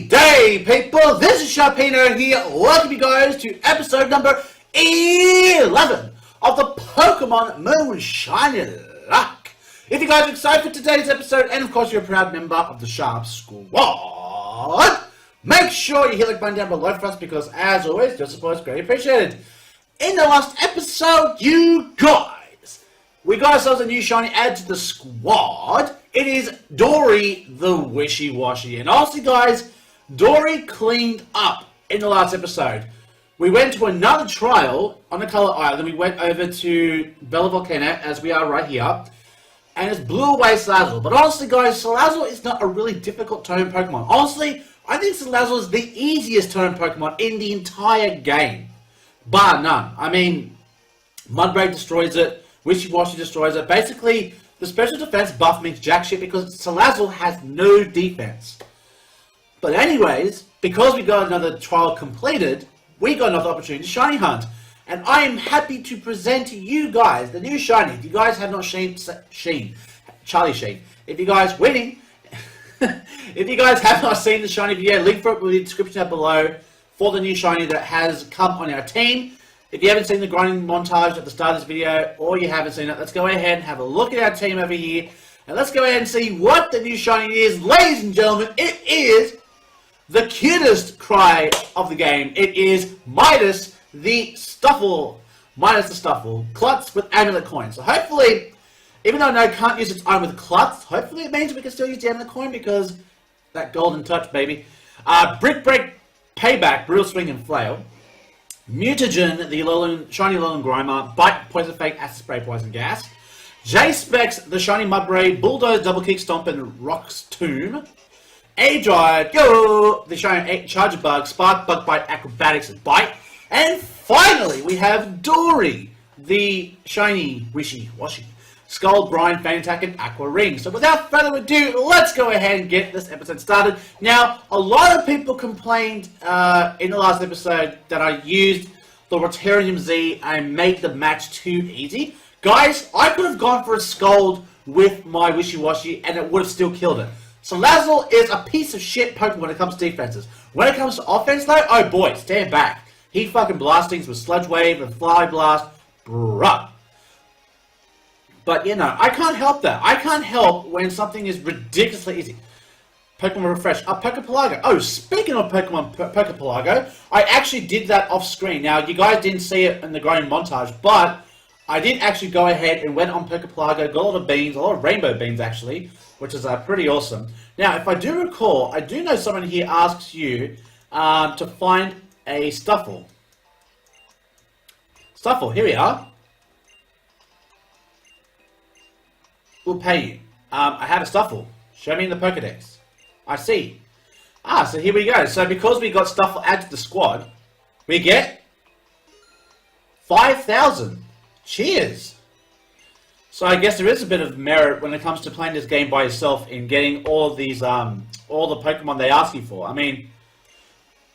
Hey people, this is Sharpino here. Welcome you guys to episode number 11 of the Pokémon Moon Shiny Locke. If you guys are excited for today's episode, and of course you're a proud member of the Sharp Squad, make sure you hit the like button down below for us because, as always, your support is greatly appreciated. In the last episode, we got ourselves a new shiny add to the squad. It is Dory the Wishy-Washy. And honestly, guys, Dory cleaned up in the last episode. We went to another trial on the Color Island. We went over to Bella Volcano, as we are right here, and it blew away Salazzle. But honestly, guys, Salazzle is not a really difficult Totem Pokemon. Honestly, I think Salazzle is the easiest Totem Pokemon in the entire game. Bar none. I mean, Mudbray destroys it, Wishy-Washy destroys it. Basically, the special defense buff means jack shit because Salazzle has no defense. But anyways, because we got another trial completed, we got another opportunity to shiny hunt. And I am happy to present to you guys the new shiny. If you guys have not Charlie Sheen. If you guys winning, if you guys have not seen the shiny video, link for it in the description down below for the new shiny that has come on our team. If you haven't seen the grinding montage at the start of this video, or you haven't seen it, let's go ahead and have a look at our team over here. And let's go ahead and see what the new shiny is. Ladies and gentlemen, it is the cutest cry of the game. It is Midas the Stufful. Midas the Stufful. Klutz with amulet coin. So hopefully, even though I can't use its own with Klutz, hopefully it means we can still use the amulet coin because that golden touch, baby. Brick Break, Payback, Brutal Swing and Flail. Mutagen, the Shiny Alolan Grimer, Bite, Poison Fake, Acid Spray, Poison Gas. J-Specs, the Shiny Mudbray, Bulldoze, Double Kick, Stomp, and Rock's Tomb. Adrian, go! The Shiny Charger Bug, Spark, Bug Bite, Acrobatics, and Bite. And finally, we have Dory, the Shiny Wishy-Washy, Skull, Brine, Feint Attack, and Aqua Ring. So without further ado, let's go ahead and get this episode started. Now, a lot of people complained in the last episode that I used the Rotarium Z and made the match too easy. Guys, I could have gone for a Scald with my Wishy-Washy and it would have still killed it. Salazzle is a piece of shit Pokemon when it comes to defenses. When it comes to offense though, oh boy, stand back. He fucking blasts things with Sludge Wave and Fly Blast, bruh. But you know, I can't help that. I can't help when something is ridiculously easy. Pokemon Refresh. Pokepalago. Oh, speaking of Pokepalago, I actually did that off screen. Now, you guys didn't see it in the growing montage, but I did actually go ahead and went on Pokepalago, got a lot of beans, a lot of rainbow beans actually, which is pretty awesome. Now, if I do recall, I do know someone here asks you to find a Stufful. Stufful, here we are. We'll pay you. I have a Stufful. Show me in the Pokedex. I see. So here we go. So because we got Stufful added to the squad, we get 5,000. Cheers. So I guess there is a bit of merit when it comes to playing this game by yourself in getting all of these, all the Pokemon they ask you for. I mean,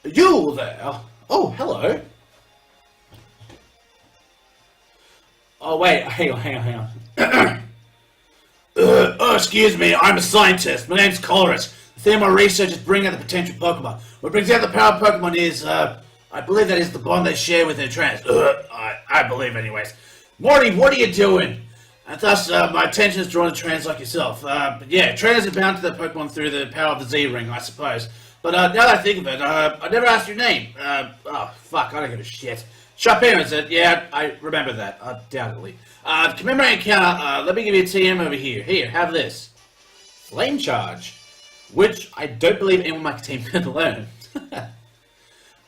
you there? Oh, hello. Oh wait, hang on. Oh, excuse me, I'm a scientist. My name's Colress. The theme of my research is bringing out the potential Pokemon. What brings out the power of Pokemon is, I believe that is the bond they share with their trainers. I believe anyways. Morty, what are you doing? And thus, my attention is drawn to trainers like yourself. But yeah, trainers are bound to their Pokemon through the power of the Z-Ring, I suppose. But now that I think of it, I never asked your name. Oh, fuck, I don't give a shit. Sharpino, is it? Yeah, I remember that, undoubtedly. To commemorate encounter, let me give you a TM over here. Here, have this. Flame Charge, which I don't believe anyone on my team can learn.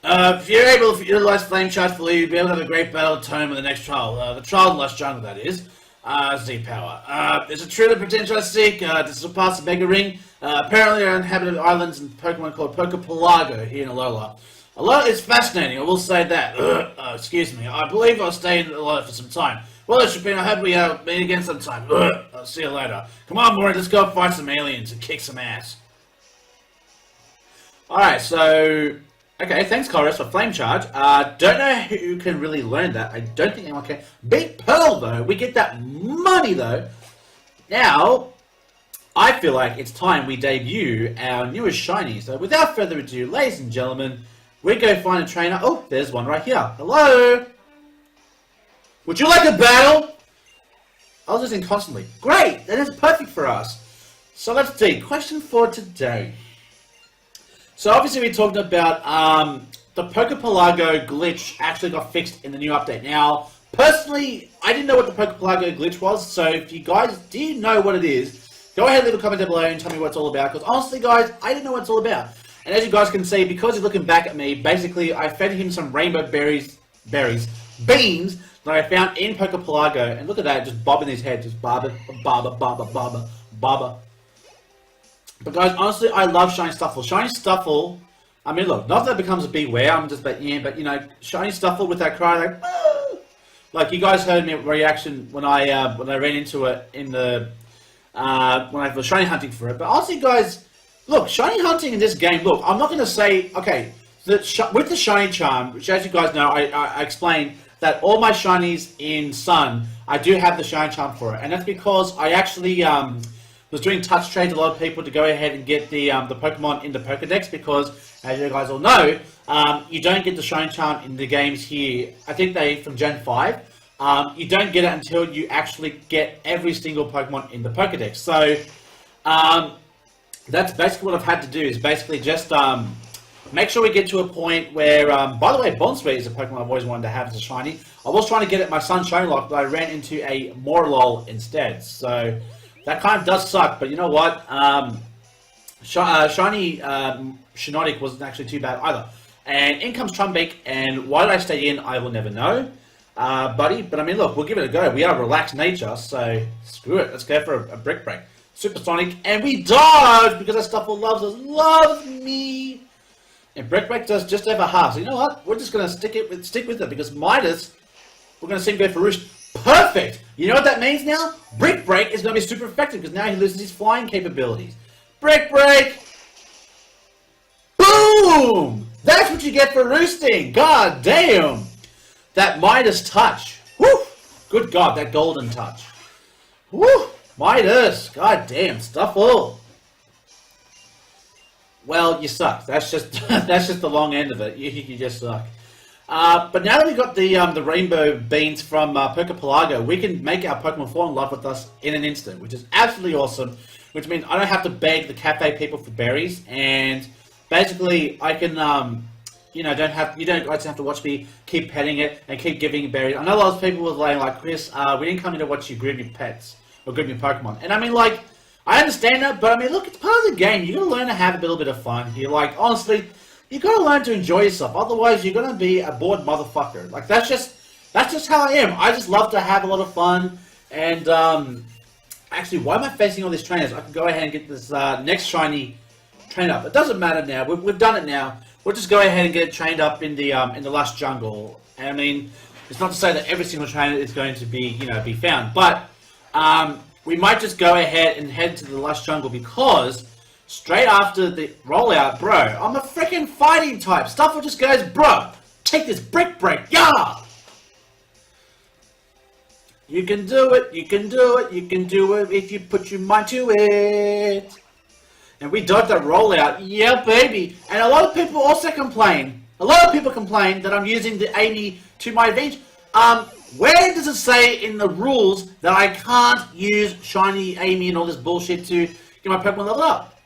If you're able to utilize Flame Charge fully, you'll be able to have a great battle with Totem in the next trial. The trial in Lush Jungle, that is. Z-Power. Is it true the potential I seek to surpass the Mega Ring? Apparently there are inhabited islands in Pokemon called Pokepalago here in Alola. Alola is fascinating, I will say that. Excuse me, I believe I'll stay in Alola for some time. Well, Sharpino, I hope we meet again sometime. I'll see you later. Come on, Maury, let's go fight some aliens and kick some ass. Alright, so... Okay, thanks, Colress, for Flame Charge. Don't know who can really learn that. I don't think anyone can. Big Pearl, though. We get that money, though. Now, I feel like it's time we debut our newest shiny. So, without further ado, ladies and gentlemen, we go find a trainer. Oh, there's one right here. Hello? Would you like a battle? I was listening constantly. Great! That is perfect for us. So, let's see. Question for today. So obviously we talked about the Pokepalago glitch actually got fixed in the new update. Now, personally, I didn't know what the Pokepalago glitch was, so if you guys do know what it is, go ahead and leave a comment down below and tell me what it's all about, because honestly guys, I didn't know what it's all about. And as you guys can see, because he's looking back at me, basically I fed him some rainbow beans, that I found in Pokepalago, and look at that, just bobbing his head, just baba. But guys, honestly, I love Shiny Stufful. Shiny Stufful, I mean, look, not that it becomes a beware, I'm just like, yeah, but, you know, Shiny Stufful with that cry, like, ah! Like, you guys heard me reaction when I ran into it in the, when I was shiny hunting for it. But honestly, guys, look, shiny hunting in this game, look, I'm not going to say, okay, with the Shiny Charm, which as you guys know, I explained that all my shinies in Sun, I do have the Shiny Charm for it. And that's because I actually, was doing touch trades a lot of people to go ahead and get the Pokemon in the Pokedex, because as you guys all know, you don't get the Shiny Charm in the games here. I think from Gen 5. You don't get it until you actually get every single Pokemon in the Pokedex. So that's basically what I've had to do, is basically just make sure we get to a point where, by the way, Bonsweet is a Pokemon I've always wanted to have as a shiny. I was trying to get it my Sun Shiny Locke, but I ran into a Morlul instead. So that kind of does suck, but you know what? Shiny Shiinotic wasn't actually too bad either. And in comes Trumbeak, and why did I stay in, I will never know, buddy. But I mean, look, we'll give it a go. We are relaxed nature, so screw it. Let's go for a Brick Break. Supersonic, and we dodge, because that Stufful loves me. And Brick Break does just over half. So you know what? We're just going to stick with it, because Midas, we're going to see him go for Roost. Perfect! You know what that means now? Brick Break is going to be super effective, because now he loses his flying capabilities. Brick Break! Boom! That's what you get for roosting! God damn! That Midas touch. Woo! Good God, that golden touch. Woo! Midas! God damn, Stufful! Well, you suck. That's just the long end of it. You just suck. But now that we got the rainbow beans from Pokepalago, we can make our Pokemon fall in love with us in an instant, which is absolutely awesome. which means I don't have to beg the cafe people for berries, and basically I can, you don't guys have to watch me keep petting it and keep giving it berries. I know a lot of people were like, Chris, we didn't come here to watch you groom your pets or groom your Pokemon, and I mean, like, I understand that, but I mean, look, it's part of the game. You gotta learn to have a little bit of fun here. Like, honestly, you gotta learn to enjoy yourself. Otherwise, you're gonna be a bored motherfucker. Like, that's just how I am. I just love to have a lot of fun. And actually, why am I facing all these trainers? I can go ahead and get this next shiny trained up. It doesn't matter now. We've done it now. We'll just go ahead and get it trained up in the last jungle. And I mean, it's not to say that every single trainer is going to be be found, but we might just go ahead and head to the last jungle because straight after the rollout, bro, I'm a freaking fighting type. Stufful just goes, bro, take this brick break, yeah. You can do it, you can do it, you can do it if you put your mind to it. And we dodged that rollout, yeah baby. And a lot of people also complain. A lot of people complain that I'm using the Amy to my advantage. Where does it say in the rules that I can't use Shiny Amy and all this bullshit to get my Pokemon leveled up?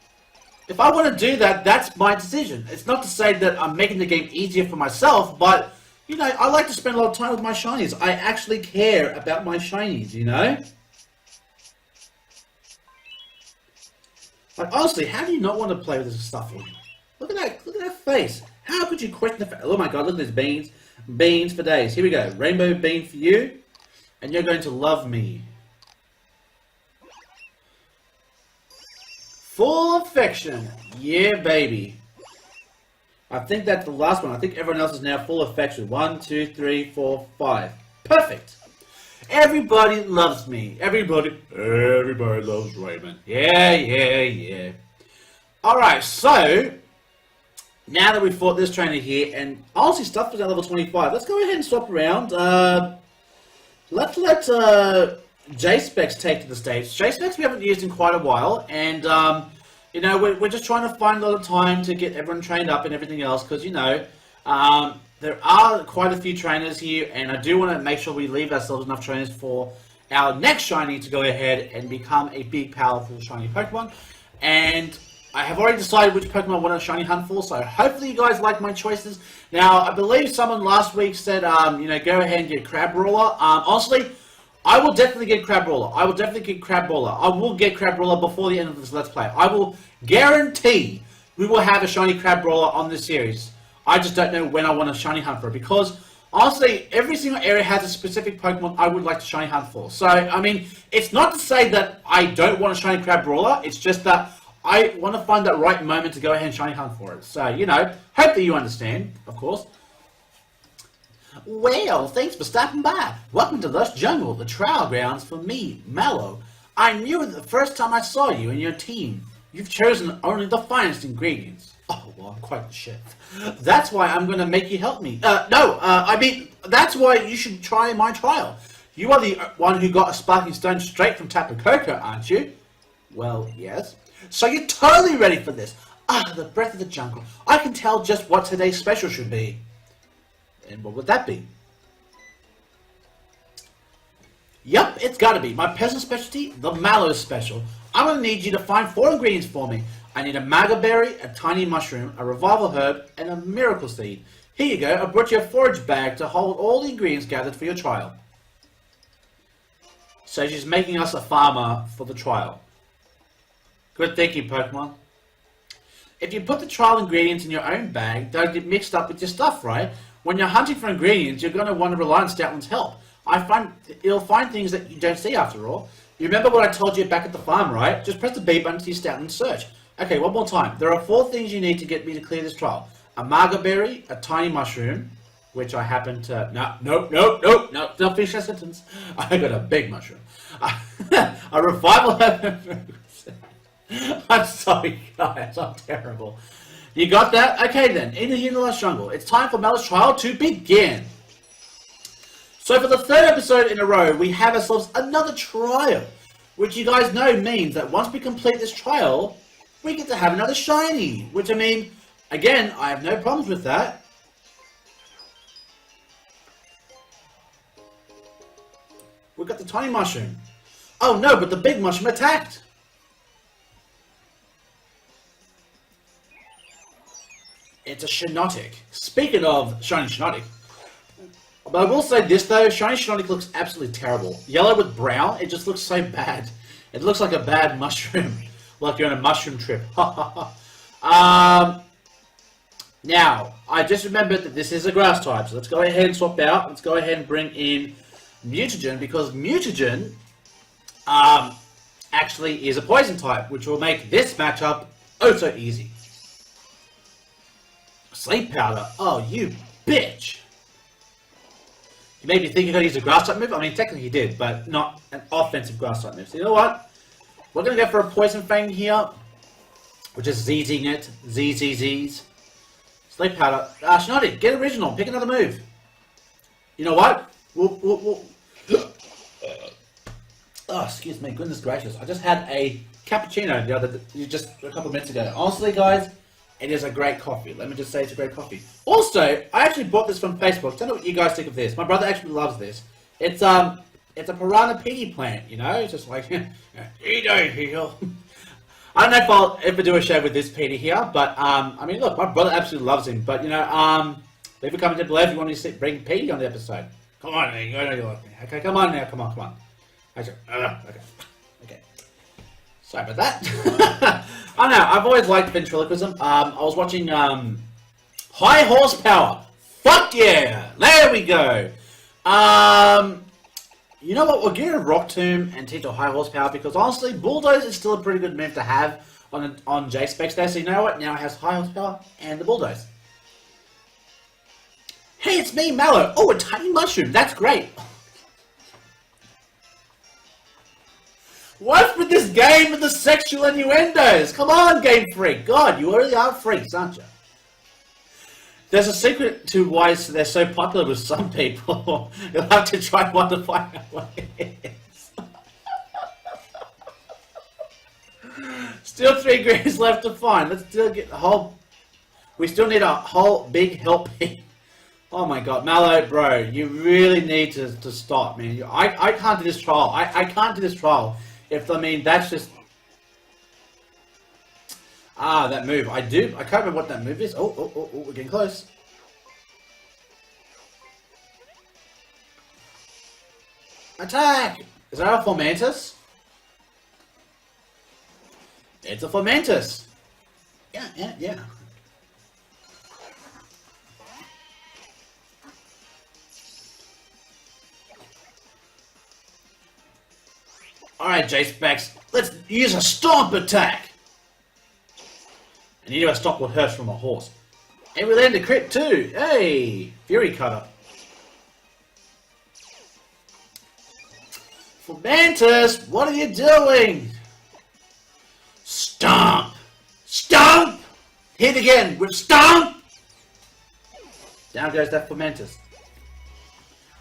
If I want to do that, that's my decision. It's not to say that I'm making the game easier for myself, but I like to spend a lot of time with my shinies. I actually care about my shinies, Like, honestly, how do you not want to play with this stuff? Look at that face. How could you question the fact? Oh my god, look at these beans. Beans for days. Here we go. Rainbow bean for you. And you're going to love me. Full affection. Yeah, baby. I think that's the last one. I think everyone else is now full affection. 1, 2, 3, 4, 5. Perfect. Everybody loves me. Everybody loves Raymond. Yeah. Alright, so now that we've fought this trainer here, and honestly stuff is at level 25, let's go ahead and swap around. Let's let J-Specs take to the stage. J-Specs we haven't used in quite a while, and we're just trying to find a lot of time to get everyone trained up and everything else, because there are quite a few trainers here, and I do want to make sure we leave ourselves enough trainers for our next shiny to go ahead and become a big, powerful shiny Pokemon. And I have already decided which Pokemon I want to shiny hunt for, so hopefully you guys like my choices. Now, I believe someone last week said, go ahead and get Crabrawler. Honestly, I will definitely get Crabrawler. I will get Crabrawler before the end of this Let's Play. I will guarantee we will have a shiny Crabrawler on this series. I just don't know when I want to shiny hunt for it, because honestly, every single area has a specific Pokemon I would like to shiny hunt for. So, I mean, it's not to say that I don't want to shiny Crabrawler, it's just that I want to find that right moment to go ahead and shiny hunt for it. So, hope that you understand, of course. Well, thanks for stopping by. Welcome to Lush Jungle, the trial grounds for me, Mallow. I knew it the first time I saw you and your team. You've chosen only the finest ingredients. Oh, well, I'm quite the chef. That's why I'm going to make you help me. I mean, that's why you should try my trial. You are the one who got a sparking stone straight from Tapu Koko, aren't you? Well, yes. So you're totally ready for this. Ah, the breath of the jungle. I can tell just what today's special should be. And what would that be? Yup, it's gotta be. My personal specialty, the Mallow special. I'm gonna need you to find 4 ingredients for me. I need a Magaberry, a tiny mushroom, a revival herb, and a miracle seed. Here you go, I brought you a forage bag to hold all the ingredients gathered for your trial. So she's making us a farmer for the trial. Good thinking, Pokemon. If you put the trial ingredients in your own bag, they'll get mixed up with your stuff, right? When you're hunting for ingredients, you're going to want to rely on Stoutland's help. It'll find things that you don't see after all. You remember what I told you back at the farm, right? Just press the B button to see Stoutland's search. Okay, one more time. There are 4 things you need to get me to clear this trial. A Magaberry, a tiny mushroom, which I happen to... No, don't finish that sentence. I got a big mushroom. A revival herb... I'm sorry, guys. I'm terrible. You got that? Okay, then. In the Lush Jungle. It's time for Mallow's trial to begin. So for the 3rd episode in a row, we have ourselves another trial, which you guys know means that once we complete this trial, we get to have another shiny. Which, I mean, again, I have no problems with that. We've got the tiny mushroom. Oh no, but the big mushroom attacked. it's a Shinotic. Speaking of Shiny Shinotic, but I will say this though, Shiny Shinotic looks absolutely terrible. Yellow with brown, it just looks so bad. It looks like a bad mushroom. Like you're on a mushroom trip. Now, I just remembered that this is a grass type, so let's go ahead and swap out. Let's go ahead and bring in Mutagen, because Mutagen actually is a poison type, which will make this matchup oh so easy. Sleep Powder, oh you bitch! You made me think you're going to use a grass type move? I mean, technically he did, but not an offensive grass type move. So you know what? We're going to go for a Poison Fang here. We're just ZZing it. ZZZs. Sleep Powder. Shinotic, get original. Pick another move. You know what? We'll oh, excuse me. Goodness gracious. I just had a cappuccino just a couple of minutes ago. Honestly, guys, it is a great coffee. Let me just say it's a great coffee. Also, I actually bought this from Facebook. Don't know what you guys think of this. My brother actually loves this. It's a piranha pity plant, you know? It's just like, I don't know if I'll ever do a show with this Peter here, but, I mean, look, my brother absolutely loves him, but, you know, leave a comment down below if you want me to bring Petey on the episode. Come on, I know you like me. Okay, come on now, come on. Okay. Sorry about that. I know, I've always liked ventriloquism. I was watching, High Horsepower. Fuck yeah! There we go. You know what? We'll get a Rock Tomb and teach a High Horsepower, because honestly, Bulldoze is still a pretty good move to have on J-Specs there. So you know what? Now it has High Horsepower and the Bulldoze. Hey, it's me, Mallow. Oh, a tiny mushroom. That's great. What's with this game with the sexual innuendos? Come on, Game Freak. God, you already are freaks, aren't you? There's a secret to why they're so popular with some people. You'll have to try one to find out what it is. Still 3 greens left to find. Let's still get the whole... We still need a whole big helping. Oh my god, Mallow, bro, you really need to stop, man. I can't do this trial. I can't do this trial. If, I mean, that's just... Ah, that move. I can't remember what that move is. Oh, we're getting close. Attack! Is that a Fomantis? It's a Fomantis. Yeah. Alright, J-Specs. Let's use a Stomp attack! And you know a stop what hurts from a horse. And we land a crit too. Hey! Fury Cutter. Fomantis, what are you doing? Stomp! Stomp! Hit again with Stomp! Down goes that Fomantis.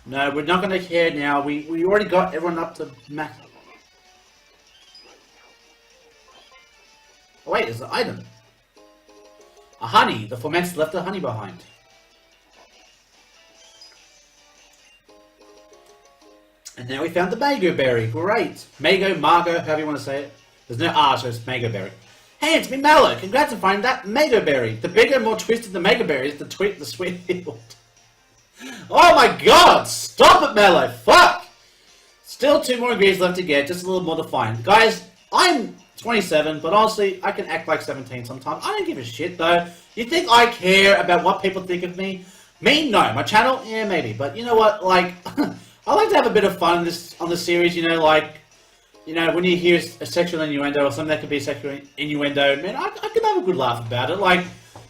No, we're not going to care now. We already got everyone up to max. Oh wait, there's an item. A honey. The Fomantis left a honey behind. And now we found the Mago Berry. Great. Mago, Margo, however you want to say it. There's no R, so it's Mago Berry. Hey, it's me, Mallow. Congrats on finding that Mago Berry. The bigger, more twisted the Mago Berry is, the sweet field. Oh my god! Stop it, Mallow. Fuck! Still 2 more ingredients left to get. Just a little more to find. Guys, I'm 27, but honestly, I can act like 17 sometimes. I don't give a shit, though. You think I care about what people think of me? Me? No. My channel? Yeah, maybe. But you know what? Like, I like to have a bit of fun on this series, you know, like, you know, when you hear a sexual innuendo or something that could be a sexual innuendo, man, I can have a good laugh about it. Like,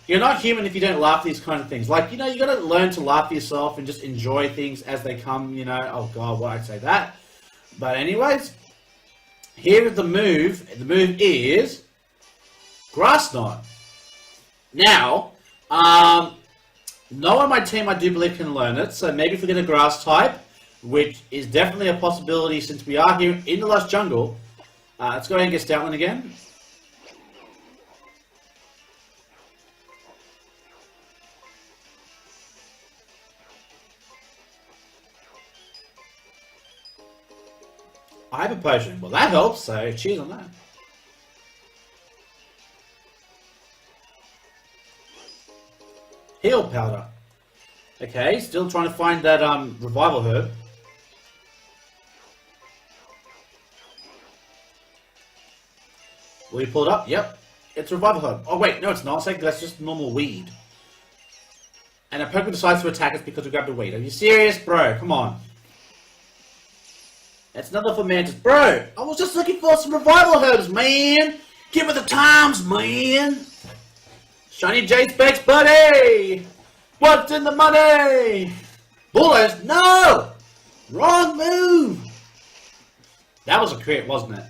you're not human if you don't laugh at these kind of things. Like, you know, you gotta learn to laugh at yourself and just enjoy things as they come, you know. Oh, God, why I'd say that? But anyways, here is the move. The move is Grass Knot. Now, no one on my team, I do believe, can learn it. So maybe if we get a grass type, which is definitely a possibility since we are here in the Lush Jungle. Let's go ahead and get Stoutland again. I have a potion. Well, that helps, so cheers on that. Heal powder. Okay, still trying to find that revival herb. Will you pull it up? Yep. It's a revival herb. Oh wait, no it's not. That's just normal weed. And a Pokemon decides to attack us because we grabbed a weed. Are you serious? Bro, come on. That's another for Mantis. Bro, I was just looking for some revival herbs, man. Give it the times, man. Shiny J Specs, buddy. What's in the money? Bullets? No! Wrong move. That was a crit, wasn't it?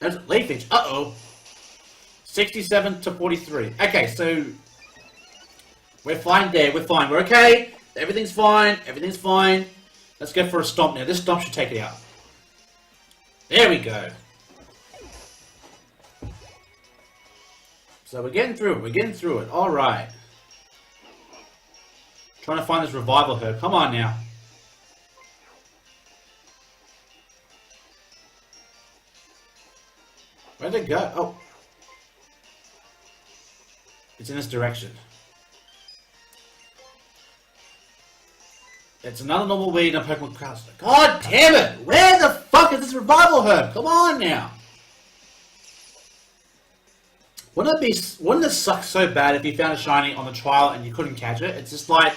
That's Leafage. Uh-oh. 67 to 43. Okay, so we're fine there. We're fine. We're okay. Everything's fine. Everything's fine. Let's go for a stomp now. This stomp should take it out. There we go. So we're getting through it. We're getting through it. All right. Trying to find this revival herb. Come on now. Where'd it go? Oh. It's in this direction. It's another normal weed in a Pokemon Cluster. God damn it! Where the fuck is this revival herb? Come on now. Wouldn't it suck so bad if you found a shiny on the trial and you couldn't catch it? It's just like,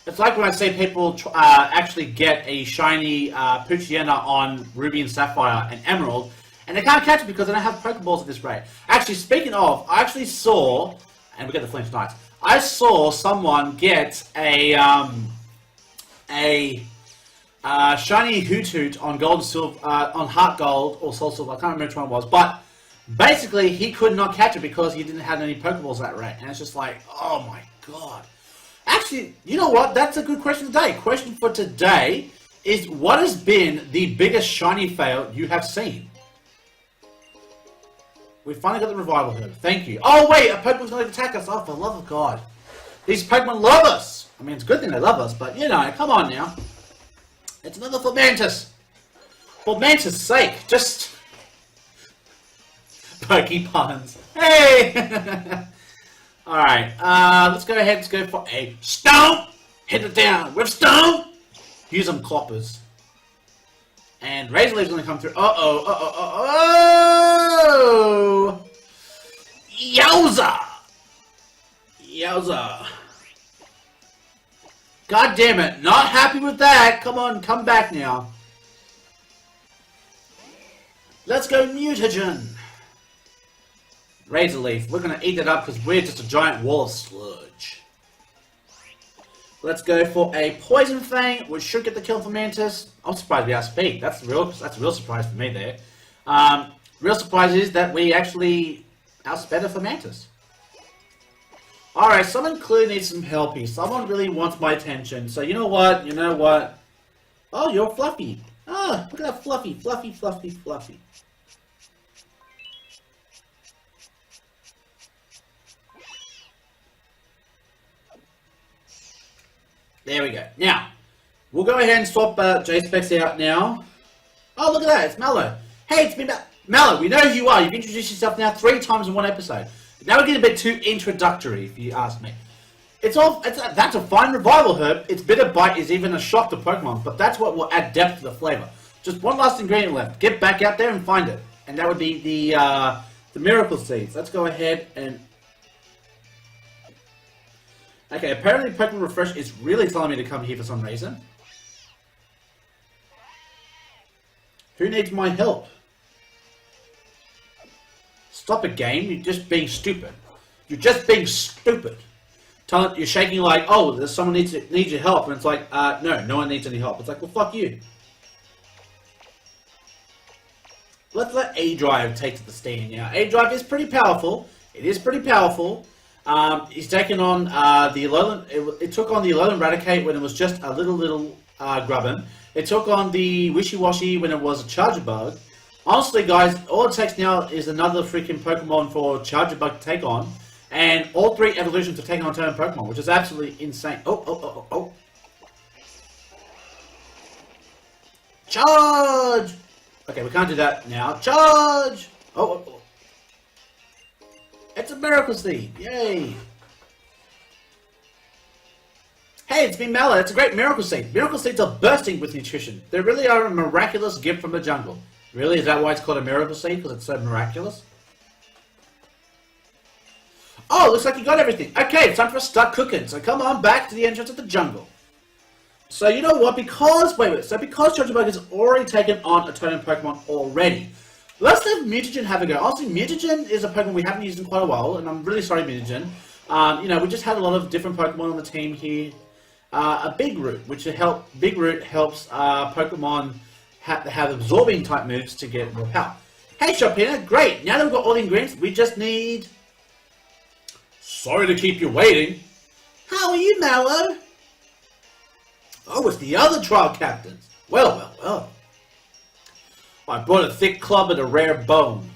it's like when I say people actually get a shiny Poochyena on Ruby and Sapphire and Emerald, and they can't catch it because they don't have Pokeballs at this rate. Actually, speaking of, I actually saw, and we get the Flinch Knights, I saw someone get a shiny Hoothoot on Gold and Silver, on Heart Gold or Soul Silver. I can't remember which one it was, but basically he could not catch it because he didn't have any Pokeballs at that rate, and it's just like, oh my god. Actually, you know what? That's a good question today. Question for today is, what has been the biggest shiny fail you have seen? We finally got the revival herb. Thank you. Oh wait, a Pokemon's going to attack us. Oh, for the love of God. These Pokemon love us. I mean, it's a good thing they love us, but you know, come on now. It's another for Mantis. For Mantis' sake, just... Pokepuns. Hey! Alright, let's go ahead and go for a Stomp! Hit it down with Stomp! Use them cloppers. And Razor Leaf's gonna come through. Oh! Yowza! Yowza. God damn it, not happy with that. Come on, come back now. Let's go Mutagen. Razor Leaf, we're gonna eat it up because we're just a giant wall of sludge. Let's go for a Poison Fang, which should get the kill for Mantis. I'm surprised we outspeed. That's a real surprise for me there. Real surprise is that we actually outsped it for Mantis. Alright, someone clearly needs some help here. Someone really wants my attention. So you know what? You know what? Oh, you're Fluffy. Oh, look at that Fluffy, Fluffy, Fluffy, Fluffy. There we go. Now, we'll go ahead and swap J-Specs out now. Oh, look at that. It's Mallow. Hey, it's me, Mallow. We know who you are. You've introduced yourself now 3 times in one episode. Now we're getting a bit too introductory, if you ask me. That's a fine revival herb. Its bitter bite is even a shock to Pokemon, but that's what will add depth to the flavor. Just one last ingredient left. Get back out there and find it. And that would be the Miracle Seeds. Let's go ahead and... Okay, apparently Pokemon Refresh is really telling me to come here for some reason. Who needs my help? Stop it, game. You're just being stupid. You're just being stupid. You're shaking like, oh, there's someone needs your help. And it's like, no one needs any help. It's like, well, fuck you. Let's let A-Drive take to the stand now. A-Drive is pretty powerful. It is pretty powerful. He's taken on the Alolan. It took on the Alolan Raticate when it was just a little Grubbin. It took on the Wishy-Washy when it was a Charjabug. Honestly, guys, all it takes now is another freaking Pokemon for Charjabug to take on, and all 3 evolutions have taken on turn Pokemon, which is absolutely insane. Oh! Charge! Okay, we can't do that now. Charge! Oh. It's a Miracle Seed. Yay. Hey, it's me, Mallow. It's a great Miracle Seed. Miracle Seeds are bursting with nutrition. They really are a miraculous gift from the jungle. Really? Is that why it's called a Miracle Seed? Because it's so miraculous? Oh, looks like you got everything. Okay, it's time for us to start cooking. So come on back to the entrance of the jungle. So you know what? Because Chocobo has already taken on a Totem Pokemon already, let's let Mutagen have a go. Honestly, Mutagen is a Pokemon we haven't used in quite a while, and I'm really sorry, Mutagen. You know, we just had a lot of different Pokemon on the team here. A Big Root, which Big Root helps Pokemon have absorbing type moves to get more power. Hey, Sharpino, great. Now that we've got all the ingredients, we just need... Sorry to keep you waiting. How are you, Mallow? Oh, it's the other trial captains. Well, well, well. I brought a thick club and a rare bone.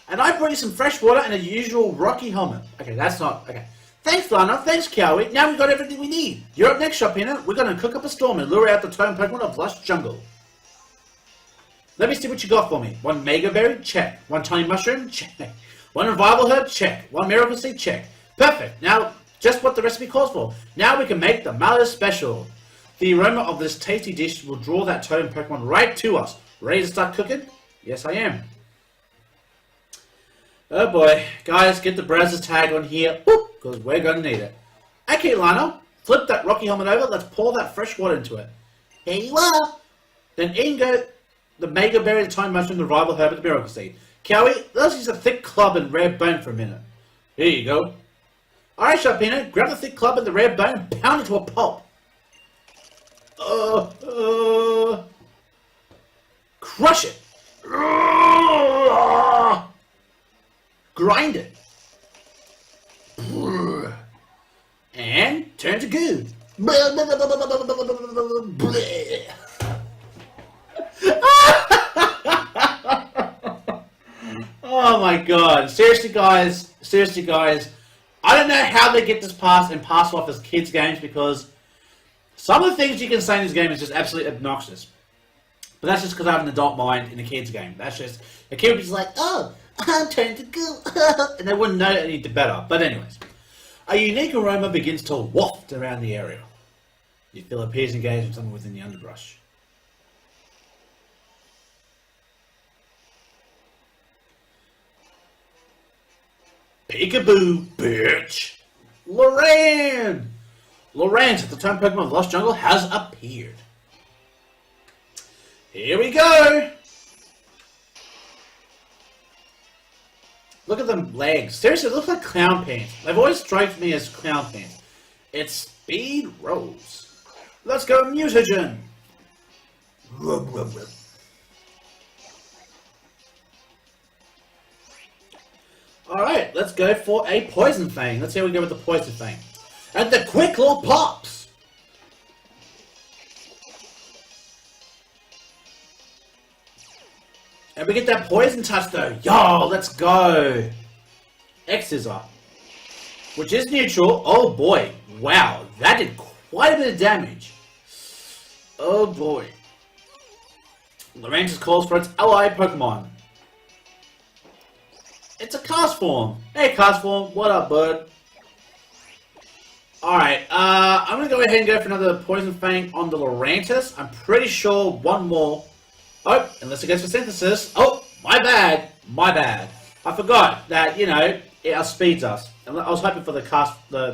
And I brought you some fresh water and a usual rocky helmet. Okay, that's not... Okay. Thanks, Lana. Thanks, Kiawe. Now we've got everything we need. You're up next, Sharpino. We're going to cook up a storm and lure out the Totem Pokemon of Lush Jungle. Let me see what you got for me. 1 Mega Berry? Check. 1 Tiny Mushroom? Check. 1 Revival Herb? Check. 1 Miracle Seed? Check. Perfect. Now, just what the recipe calls for. Now we can make the Mallow Special. The aroma of this tasty dish will draw that Totem Pokemon right to us. Ready to start cooking? Yes, I am. Oh boy. Guys, get the browser's tag on here, because we're going to need it. Okay, Lionel, flip that rocky helmet over. Let's pour that fresh water into it. Here you are. Then in go the Mega Berry, the Tiny Mushroom, the Revival Herb, and the Miracle Seed. Kiawe, let's use a thick club and rare bone for a minute. Here you go. Alright, Sharpino, grab the thick club and the rare bone and pound it to a pulp. Crush it. Grind it. And turn to goo. Oh my god. Seriously guys, I don't know how they get this passed and passed off as kids games, because some of the things you can say in this game is just absolutely obnoxious. But that's just because I have an adult mind in a kid's game. That's just, a kid would be just like, oh, I'm turned to goo, and they wouldn't know any better. But anyways, a unique aroma begins to waft around the area. You feel it appears engaged with someone within the underbrush. Peekaboo, bitch! Lurantis, the Totem Pokemon of the Lost Jungle, has appeared. Here we go! Look at them legs. Seriously, it looks like clown pants. They've always striked me as clown pants. It's Speed Rose. Let's go Mutagen! Alright, let's go for a Poison Fang. Let's see how we go with the Poison Fang. And the quick little pops! And we get that Poison Touch though. Yo, let's go! X is up. Which is neutral. Oh boy. Wow, that did quite a bit of damage. Oh boy. Lurantis calls for its ally Pokemon. It's a Cast Form. Hey Cast Form, what up bud? Alright, I'm gonna go ahead and go for another Poison Fang on the Lurantis. I'm pretty sure one more. Oh, unless it goes for Synthesis. Oh, my bad. My bad. I forgot that, you know, it outspeeds us. And I was hoping for the cast, now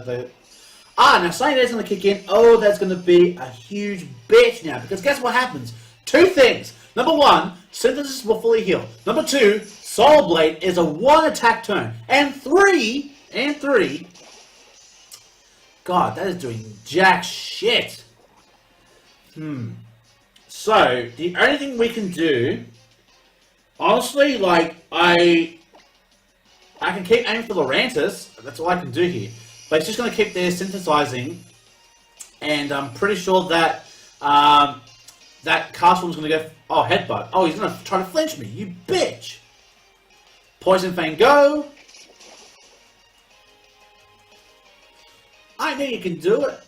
Sunny Day's going to kick in. Oh, that's going to be a huge bitch now. Because guess what happens? 2 things. Number 1, Synthesis will fully heal. Number 2, Soul Blade is a 1 attack turn. And 3, God, that is doing jack shit. So, the only thing we can do, honestly, like, I can keep aiming for Lurantis. That's all I can do here. But it's just going to keep there synthesizing. And I'm pretty sure that that Cast Form's going to go... Oh, Headbutt. Oh, he's going to try to flinch me. You bitch. Poison Fang, go. I know you can do it.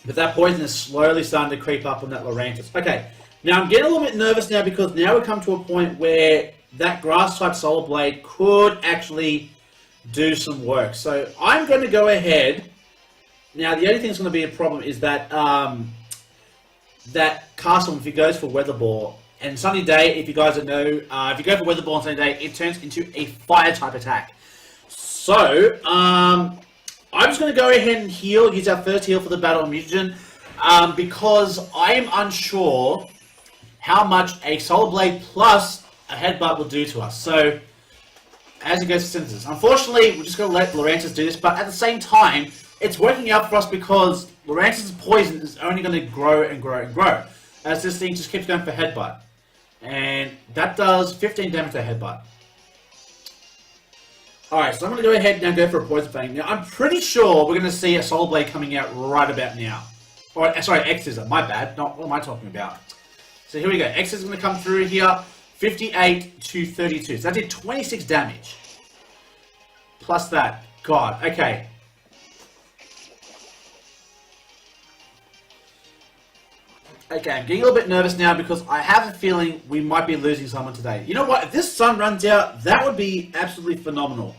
But that poison is slowly starting to creep up on that Lurantis. Okay, Now I'm getting a little bit nervous now because now we've come to a point where that grass-type Solar Blade could actually do some work. So I'm going to go ahead. Now the only thing that's going to be a problem is that that Castle, if he goes for Weather Ball, and Sunny Day, if you guys don't know, if you go for Weather Ball on Sunny Day, it turns into a Fire-type attack. So, I'm just going to go ahead and heal, use our first heal for the Battle of Mutagen, because I am unsure how much a Solar Blade plus a Headbutt will do to us. So, as it goes to Synthesis. Unfortunately, we're just going to let Lurantis do this, but at the same time, it's working out for us because Lurantis' poison is only going to grow and grow and grow, as this thing just keeps going for Headbutt. And that does 15 damage to Headbutt. Alright, so I'm going to go ahead and now go for a Poison Fang. Now, I'm pretty sure we're going to see a Solar Blade coming out right about now. Or, sorry, X-Scissor, my bad. Not what am I talking about? So here we go. X is going to come through here. 58 to 32. So that did 26 damage. Plus that. God, okay. Okay, I'm getting a little bit nervous now because I have a feeling we might be losing someone today. You know what? If this Sun runs out, that would be absolutely phenomenal.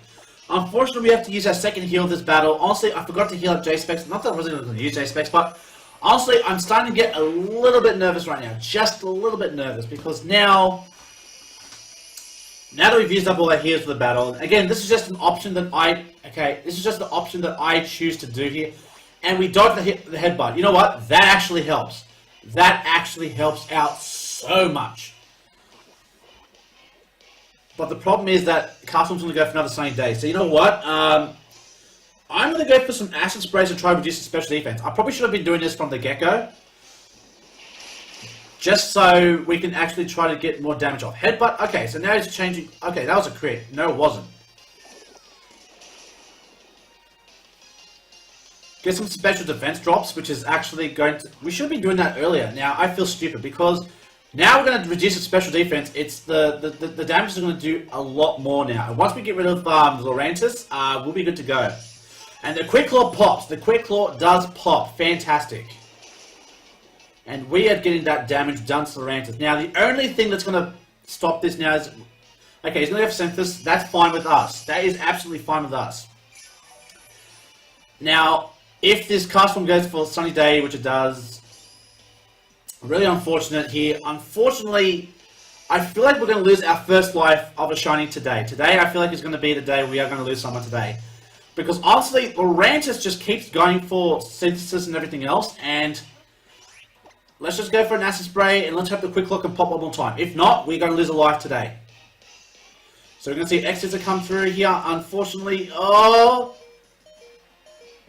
Unfortunately, we have to use our second heal this battle. Honestly, I forgot to heal up J-Specs. Not that I wasn't going to use J-Specs, but honestly, I'm starting to get a little bit nervous right now. Just a little bit nervous because now that we've used up all our heals for the battle, again, this is just an option that this is just the option that I choose to do here. And we dodge the Headbutt. You know what? That actually helps. That actually helps out so much. But the problem is that Castle's going to go for another Sunny Day. So you know what? I'm going to go for some Acid Sprays to try and reduce the special defense. I probably should have been doing this from the get-go. Just so we can actually try to get more damage off. Headbutt. Okay, so now he's changing. Okay, that was a crit. No, it wasn't. Get some special defense drops, which is actually going to... We should have been doing that earlier. Now, I feel stupid because now we're going to reduce the special defense. It's the damage is going to do a lot more now. And once we get rid of Lurantis, we'll be good to go. And the Quick Claw pops. The Quick Claw does pop. Fantastic. And we are getting that damage done to Lurantis. Now, the only thing that's going to stop this now is... Okay, he's going to have Synthesis. That's fine with us. That is absolutely fine with us. Now... If this cast form goes for Sunny Day, which it does, really unfortunate here. Unfortunately, I feel like we're going to lose our first life of a Shiny today. Today, I feel like is going to be the day we are going to lose someone today. Because honestly, Lurantis just keeps going for Synthesis and everything else, and let's just go for an Acid Spray, and let's hope the Quick Claw can pop one more time. If not, we're going to lose a life today. So we're going to see X-Scissor come through here. Unfortunately,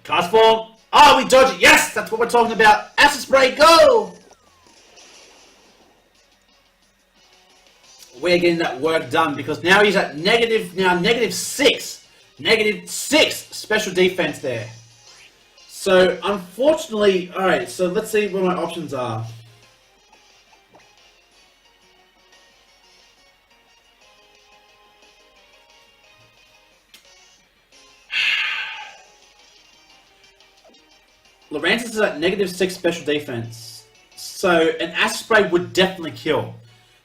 Cast form. Oh, we dodge it. Yes, that's what we're talking about. Acid Spray, go! We're getting that work done because now he's at negative 6. Negative 6 special defense there. So, unfortunately, alright, so let's see what my options are. Lurantis is at negative 6 special defense. So, an Acid Spray would definitely kill.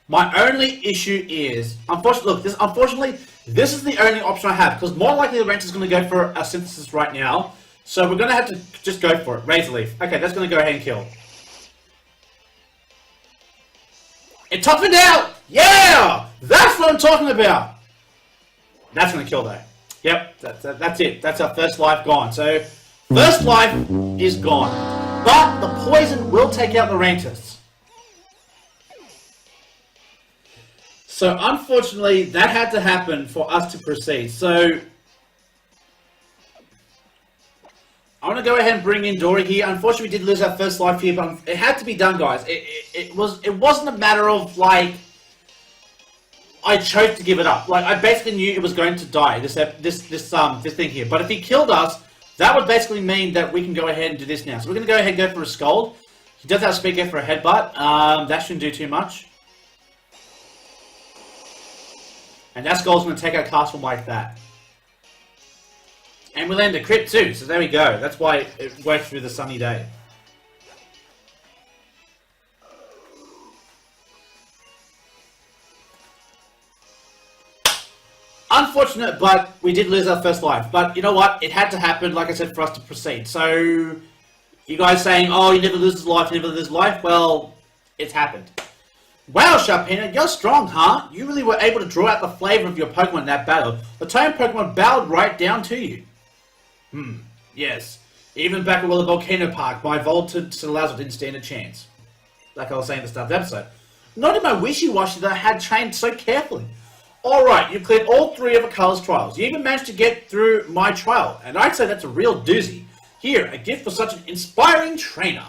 My only issue is, unfortunately, this is the only option I have, because more likely Lurantis is going to go for a Synthesis right now. So we're going to have to just go for it. Razor Leaf. Okay, that's going to go ahead and kill. It toughened out! Yeah! That's what I'm talking about! That's going to kill though. Yep, that's it. That's our first life gone. So, first life is gone. But the poison will take out Lurantis. So, unfortunately, that had to happen for us to proceed. So, I want to go ahead and bring in Dory here. Unfortunately, we did lose our first life here, but it had to be done, guys. It wasn't a matter of, like, I chose to give it up. Like, I basically knew it was going to die, this thing here. But if he killed us, that would basically mean that we can go ahead and do this now. So we're going to go ahead and go for a Scold. He does have Speed for a Headbutt. That shouldn't do too much. And that Scold's going to take our cast form like that. And we land a crit too, so there we go. That's why it worked through the Sunny Day. unfortunate, but we did lose our first life. But you know what? It had to happen, like I said, for us to proceed. So, you guys saying, oh, you never lose life, you never lose life. Well, it's happened. Wow, Sharpino, you're strong, huh? You really were able to draw out the flavor of your Pokemon in that battle. The Totem Pokemon bowed right down to you. Yes. Even back at the Volcano Park, my Volted Salazzle didn't stand a chance. Like I was saying at the start of the episode. Not in my wishy-washy that I had trained so carefully. Alright, you've cleared all 3 of Akala's trials. You even managed to get through my trial, and I'd say that's a real doozy. Here, a gift for such an inspiring trainer.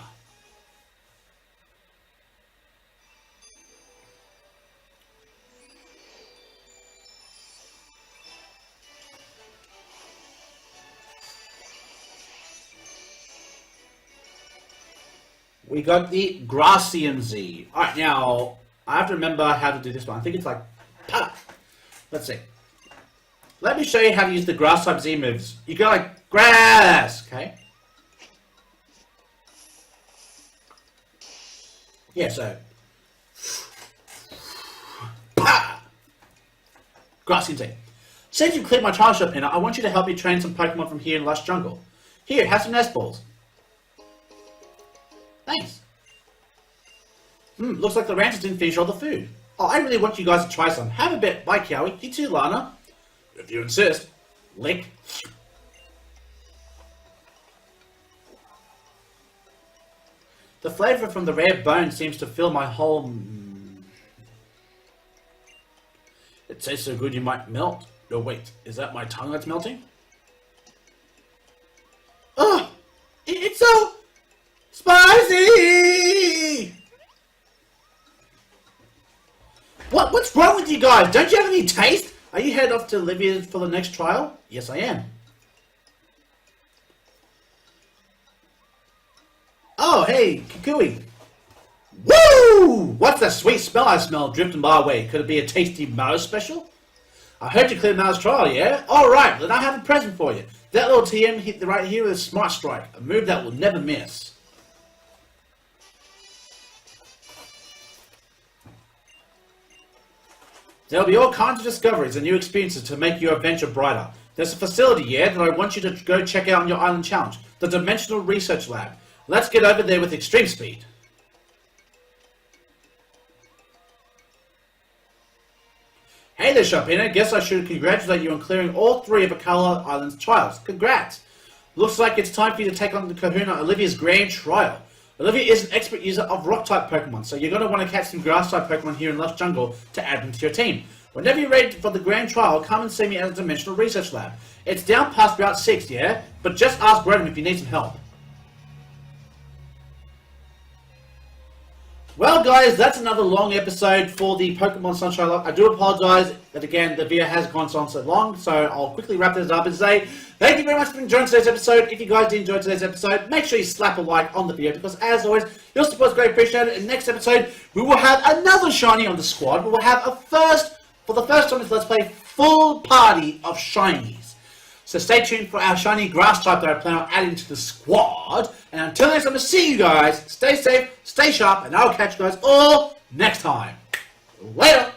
We got the Gracian Z. Alright, now, I have to remember how to do this one. I think it's like, pa! Let's see. Let me show you how to use the grass type Z moves. You go like, grass! Okay? Yeah, so. Pa! Gracian Z. Since you've cleared my trial Sharpino, I want you to help me train some Pokemon from here in Lush Jungle. Here, have some nest balls. Thanks. Looks like the Lurantis didn't finish all the food. Oh, I really want you guys to try some. Have a bit. Bye, Kiawe. You too, Lana. If you insist. Lick. The flavor from the rare bone seems to fill my whole... It tastes so good you might melt. No, wait. Is that my tongue that's melting? Oh! It's so... spicy! What's wrong with you guys? Don't you have any taste? Are you headed off to Olivia for the next trial? Yes, I am. Oh, hey, Kukui. Woo! What's that sweet smell I smell drifting by our way? Could it be a tasty Mallow special? I heard you cleared Mallow's trial, yeah? Alright, then I have a present for you. That little TM hit right here with a Smart Strike, a move that will never miss. There'll be all kinds of discoveries and new experiences to make your adventure brighter. There's a facility, yeah, that I want you to go check out on your island challenge. The Dimensional Research Lab. Let's get over there with extreme speed. Hey there, Sharpino. Guess I should congratulate you on clearing all 3 of Akala Island's trials. Congrats. Looks like it's time for you to take on the Kahuna Olivia's grand trial. Olivia is an expert user of rock-type Pokemon, so you're going to want to catch some grass-type Pokemon here in Lush Jungle to add them to your team. Whenever you're ready for the grand trial, come and see me at the Dimensional Research Lab. It's down past Route 6, yeah? But just ask Rotom if you need some help. Well guys, that's another long episode for the Pokemon Sun Shiny Locke. I do apologise that again the video has gone on so long, so I'll quickly wrap this up and say thank you very much for enjoying today's episode. If you guys did enjoy today's episode, make sure you slap a like on the video because as always, your support is greatly appreciated. In the next episode, we will have another shiny on the squad. We will have for the first time in Let's Play, full party of shinies. So stay tuned for our shiny grass type that I plan on adding to the squad. And until next time, I'll see you guys. Stay safe, stay sharp, and I'll catch you guys all next time. Later!